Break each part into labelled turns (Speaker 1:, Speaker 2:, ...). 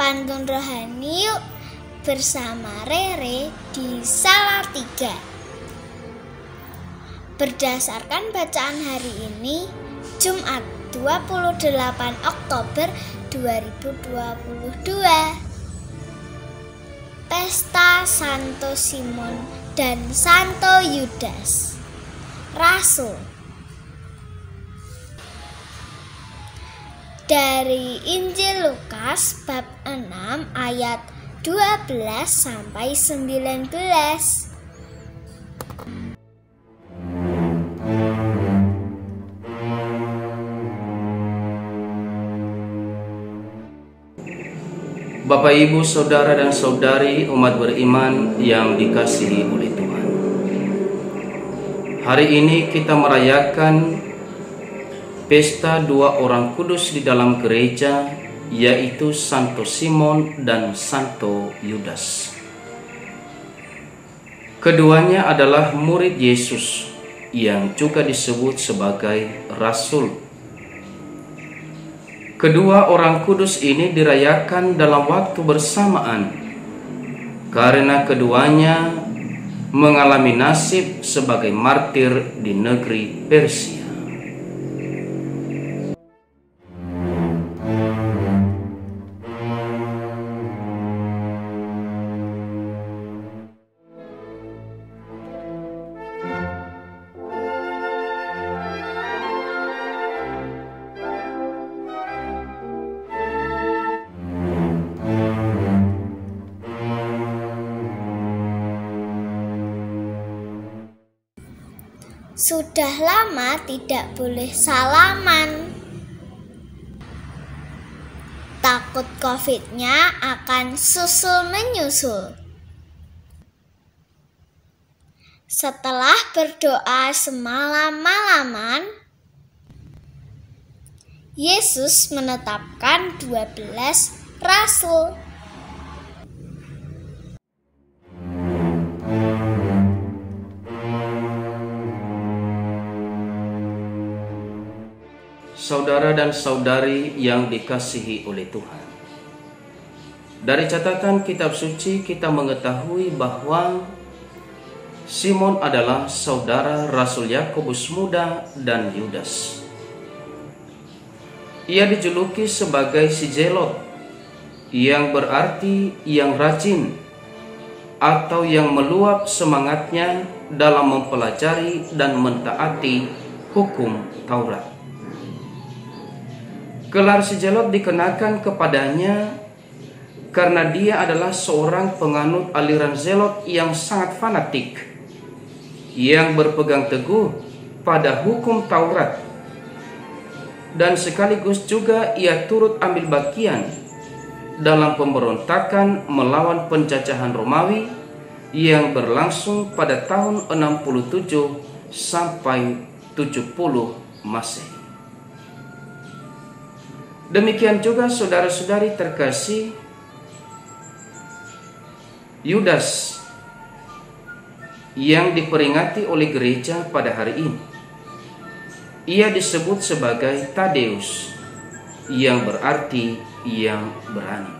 Speaker 1: pantun rohani yuk bersama Rere di Salatiga. Berdasarkan bacaan hari ini, Jumat 28 Oktober 2022. Pesta Santo Simon dan Santo Yudas, Rasul. Dari Injil Lukas bab 6 ayat 12 sampai 19.
Speaker 2: Bapak, Ibu, Saudara dan Saudari umat beriman yang dikasihi oleh Tuhan. Hari ini kita merayakan pesta dua orang kudus di dalam gereja, yaitu Santo Simon dan Santo Yudas. Keduanya adalah murid Yesus yang juga disebut sebagai Rasul. Kedua orang kudus ini dirayakan dalam waktu bersamaan karena keduanya mengalami nasib sebagai martir di negeri Persia.
Speaker 1: Sudah lama tidak boleh salaman. Takut COVID-nya akan susul menyusul. Setelah berdoa semalam-malaman, Yesus menetapkan 12 rasul.
Speaker 2: Saudara dan saudari yang dikasihi oleh Tuhan, dari catatan kitab suci kita mengetahui bahwa Simon adalah saudara Rasul Yakobus muda dan Yudas. Ia dijuluki sebagai si Zelot, yang berarti yang rajin atau yang meluap semangatnya dalam mempelajari dan mentaati hukum Taurat. Gelar si Zelot dikenakan kepadanya karena dia adalah seorang penganut aliran Zelot yang sangat fanatik, yang berpegang teguh pada hukum Taurat, dan sekaligus juga ia turut ambil bagian dalam pemberontakan melawan penjajahan Romawi yang berlangsung pada tahun 67 sampai 70 Masehi. Demikian juga saudara-saudari terkasih, Yudas yang diperingati oleh gereja pada hari ini. Ia disebut sebagai Tadeus, yang berarti yang berani.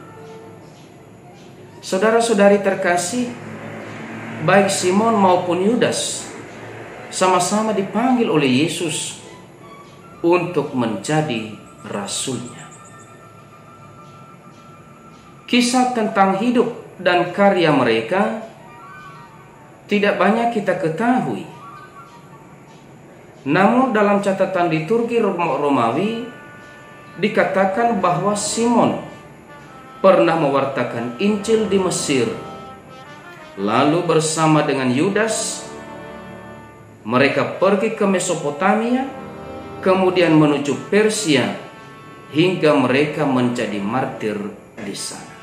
Speaker 2: Saudara-saudari terkasih, baik Simon maupun Yudas sama-sama dipanggil oleh Yesus untuk menjadi rasulnya. Kisah tentang hidup dan karya mereka tidak banyak kita ketahui. Namun dalam catatan liturgi Romawi dikatakan bahwa Simon pernah mewartakan Injil di Mesir. Lalu bersama dengan Yudas mereka pergi ke Mesopotamia, kemudian menuju Persia hingga mereka menjadi martir di sana.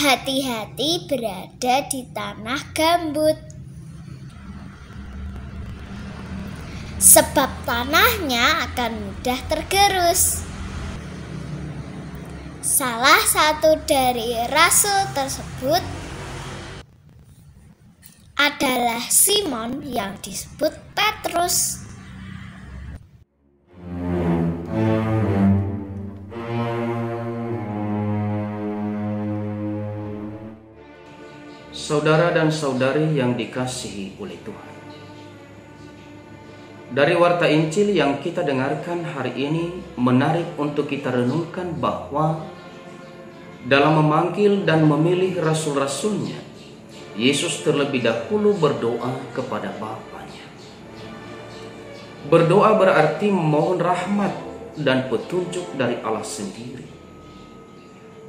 Speaker 1: Hati-hati berada di tanah gambut, sebab tanahnya akan mudah tergerus. Salah satu dari rasul tersebut adalah Simon yang disebut Petrus.
Speaker 2: Saudara dan saudari yang dikasihi oleh Tuhan, dari warta Injil yang kita dengarkan hari ini menarik untuk kita renungkan bahwa dalam memanggil dan memilih rasul-rasulnya, Yesus terlebih dahulu berdoa kepada Bapanya. Berdoa berarti memohon rahmat dan petunjuk dari Allah sendiri.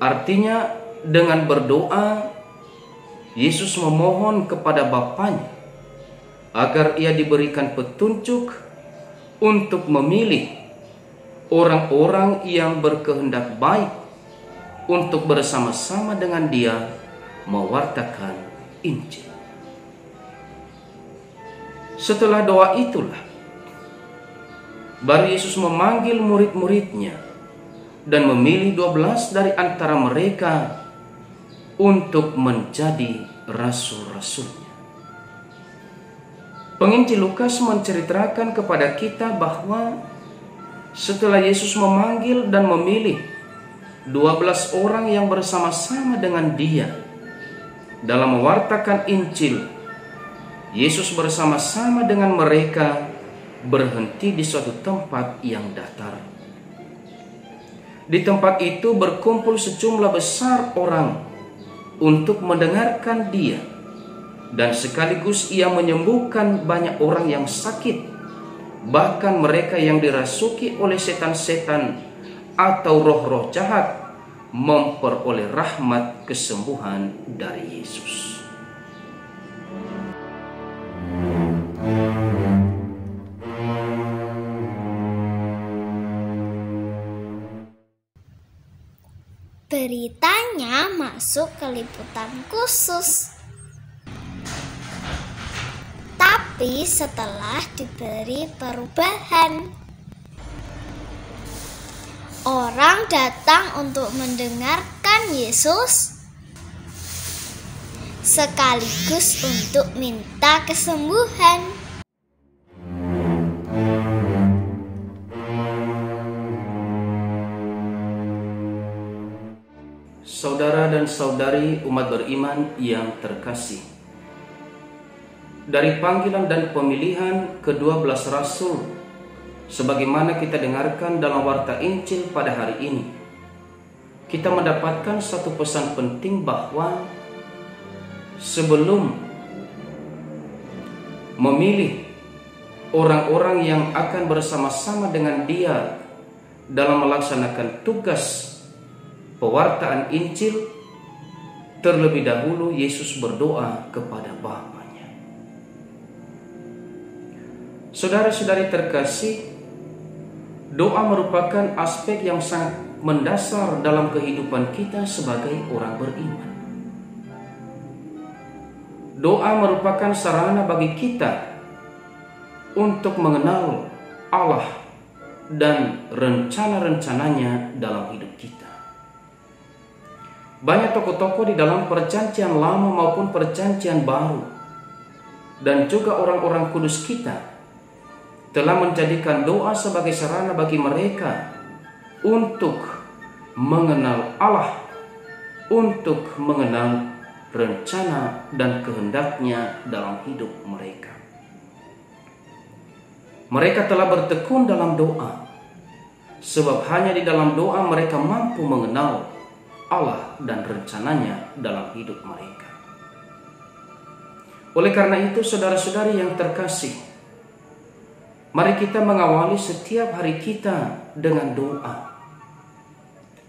Speaker 2: Artinya dengan berdoa Yesus memohon kepada Bapanya agar ia diberikan petunjuk untuk memilih orang-orang yang berkehendak baik untuk bersama-sama dengan dia mewartakan Injil. Setelah doa itulah baru Yesus memanggil murid-muridnya dan memilih 12 dari antara mereka untuk menjadi rasul-rasulnya. Penginjil Lukas menceritakan kepada kita bahwa setelah Yesus memanggil dan memilih 12 orang yang bersama-sama dengan dia dalam mewartakan Injil, Yesus bersama-sama dengan mereka berhenti di suatu tempat yang datar. Di tempat itu berkumpul sejumlah besar orang untuk mendengarkan dia, dan sekaligus ia menyembuhkan banyak orang yang sakit, bahkan mereka yang dirasuki oleh setan-setan atau roh-roh jahat memperoleh rahmat kesembuhan dari Yesus.
Speaker 1: Beritanya masuk ke liputan khusus. Tapi setelah diberi perubahan, orang datang untuk mendengarkan Yesus sekaligus untuk minta kesembuhan.
Speaker 2: Saudara dan saudari umat beriman yang terkasih, dari panggilan dan pemilihan ke-12 rasul sebagaimana kita dengarkan dalam warta Injil pada hari ini, kita mendapatkan satu pesan penting bahwa sebelum memilih orang-orang yang akan bersama-sama dengan dia dalam melaksanakan tugas pewartaan Injil, terlebih dahulu Yesus berdoa kepada Bapanya. Saudara-saudari terkasih, doa merupakan aspek yang sangat mendasar dalam kehidupan kita sebagai orang beriman. Doa merupakan sarana bagi kita untuk mengenal Allah dan rencana-rencananya dalam hidup kita. Banyak tokoh-tokoh di dalam perjanjian lama maupun perjanjian baru, dan juga orang-orang kudus kita telah menjadikan doa sebagai sarana bagi mereka untuk mengenal Allah, untuk mengenal rencana dan kehendaknya dalam hidup mereka. Mereka telah bertekun dalam doa, sebab hanya di dalam doa mereka mampu mengenal Allah dan rencananya dalam hidup mereka. Oleh karena itu, saudara-saudari yang terkasih, mari kita mengawali setiap hari kita dengan doa.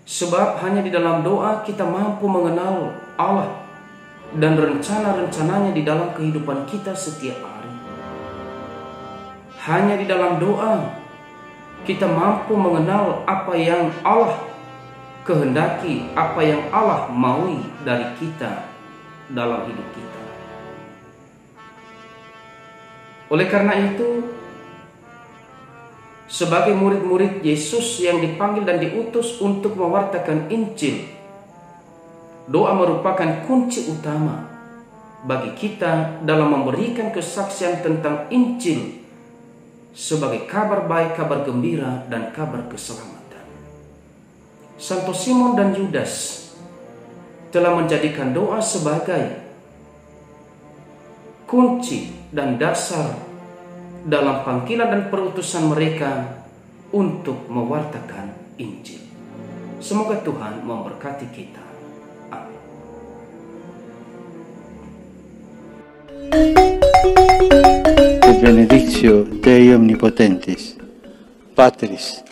Speaker 2: Sebab hanya di dalam doa kita mampu mengenal Allah dan rencana-rencananya di dalam kehidupan kita setiap hari. Hanya di dalam doa kita mampu mengenal apa yang Allah kehendaki, apa yang Allah maui dari kita dalam hidup kita. Oleh karena itu, sebagai murid-murid Yesus yang dipanggil dan diutus untuk mewartakan Injil, doa merupakan kunci utama bagi kita dalam memberikan kesaksian tentang Injil sebagai kabar baik, kabar gembira, dan kabar keselamatan. Santo Simon dan Yudas telah menjadikan doa sebagai kunci dan dasar dalam panggilan dan perutusan mereka untuk mewartakan Injil. Semoga Tuhan memberkati kita. Amin.
Speaker 3: Et benedictio Dei Omnipotentis, Patris,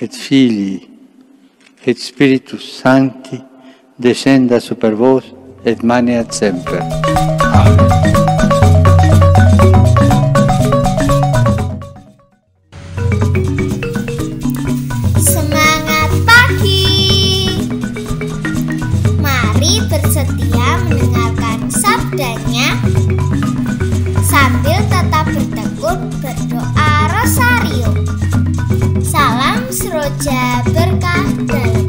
Speaker 3: et Filii, et Spiritus Sancti, descenda super vos et maneat semper. Amen.
Speaker 1: Semangat pagi. Mari bersedia mendengarkan sabdanya sambil tetap bertekun berdoa rosario. Salam seroja berkah dalam